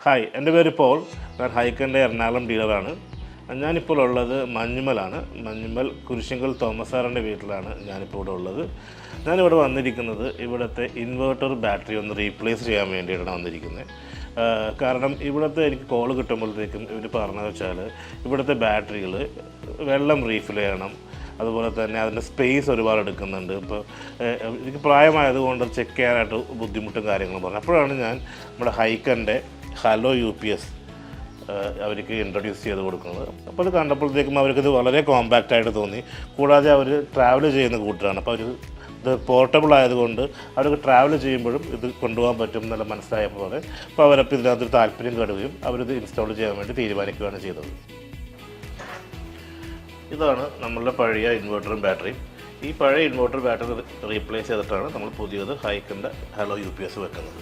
Hi, എൻ്റെ പേര് Paul. ഞാൻ ഹൈക്കൻ്റെ എറണാകുളം ഡീലറാണ്. ഞാനിപ്പോൾ ഉള്ളത് മഞ്ഞുമലാണ്. മഞ്ഞുമൽ കുരിശിങ്കൽ തോമസ് സാറിൻ്റെ വീട്ടിലാണ് ഞാനിപ്പോൾ ഇവിടെ ഉള്ളത്. ഞാനിവിടെ വന്നിരിക്കുന്നത് ഇവിടുത്തെ ഇൻവേർട്ടർ ബാറ്ററി ഒന്ന് റീപ്ലേസ് ചെയ്യാൻ വേണ്ടിയിട്ടാണ് വന്നിരിക്കുന്നത്. കാരണം ഇവിടുത്തെ എനിക്ക് കോൾ കിട്ടുമ്പോഴത്തേക്കും ഇവർ പറഞ്ഞതെന്ന് വെച്ചാൽ ഇവിടുത്തെ ബാറ്ററികൾ വെള്ളം റീഫിൽ ചെയ്യണം, അതുപോലെ തന്നെ അതിൻ്റെ സ്പേസ് ഒരുപാട് എടുക്കുന്നുണ്ട്. ഇപ്പോൾ എനിക്ക് പ്രായമായതുകൊണ്ട് ചെക്ക് ചെയ്യാനായിട്ട് ബുദ്ധിമുട്ടും കാര്യങ്ങളും പറഞ്ഞു. അപ്പോഴാണ് ഞാൻ നമ്മുടെ ഹൈക്കൻ്റെ ഹലോ UPS അവർക്ക് ഇൻട്രൊഡ്യൂസ് ചെയ്ത് കൊടുക്കുന്നത്. അപ്പോൾ അത് കണ്ടപ്പോഴത്തേക്കും അവർക്കിത് വളരെ കോമ്പാക്റ്റായിട്ട് തോന്നി. കൂടാതെ അവർ ട്രാവൽ ചെയ്യുന്ന കൂട്ടരാണ്. അപ്പോൾ അവർ ഇത് പോർട്ടബിൾ ആയതുകൊണ്ട് അവർക്ക് ട്രാവൽ ചെയ്യുമ്പോഴും ഇത് കൊണ്ടുപോകാൻ പറ്റും എന്നുള്ള മനസ്സിലായപ്പോൾ അപ്പോൾ അവരപ്പോൾ ഇതിനകത്തൊരു താല്പര്യം കടുകയും അവരിത് ഇൻസ്റ്റാൾ ചെയ്യാൻ വേണ്ടി തീരുമാനിക്കുകയാണ് ചെയ്തത്. ഇതാണ് നമ്മളുടെ പഴയ ഇൻവേർട്ടറും ബാറ്ററിയും. ഈ പഴയ ഇൻവേർട്ടർ ബാറ്ററി റീപ്ലേസ് ചെയ്തിട്ടാണ് നമ്മൾ പുതിയത് ഹൈക്കൻ്റെ ഹലോ UPS വെക്കുന്നത്.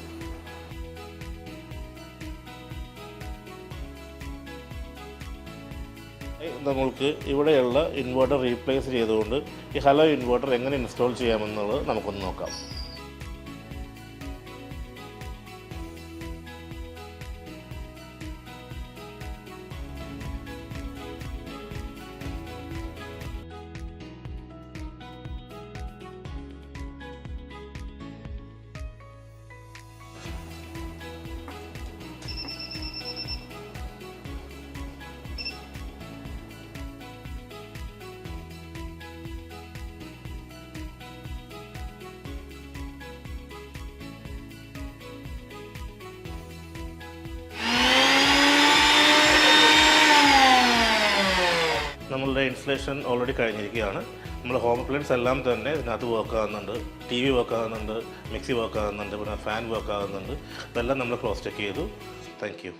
നമ്മൾക്ക് ഇവിടെയുള്ള ഇൻവേർട്ടർ റീപ്ലേസ് ചെയ്തുകൊണ്ട് ഈ ഹലോ ഇൻവേർട്ടർ എങ്ങനെ ഇൻസ്റ്റാൾ ചെയ്യാമെന്നുള്ളത് നമുക്കൊന്ന് നോക്കാം. നമ്മളുടെ ഇൻസ്റ്റലേഷൻ ഓൾറെഡി കഴിഞ്ഞിരിക്കുകയാണ്. നമ്മൾ ഹോം അപ്ലയൻസ് എല്ലാം തന്നെ ഇതിനകത്ത് വർക്ക് ആകുന്നുണ്ട്. TV വർക്ക് ആകുന്നുണ്ട്, മിക്സി വർക്ക് ആകുന്നുണ്ട്, പിന്നെ ഫാൻ വർക്ക് ആകുന്നുണ്ട്. ഇതെല്ലാം നമ്മൾ ക്രോസ് ചെക്ക് ചെയ്തു. Thank you.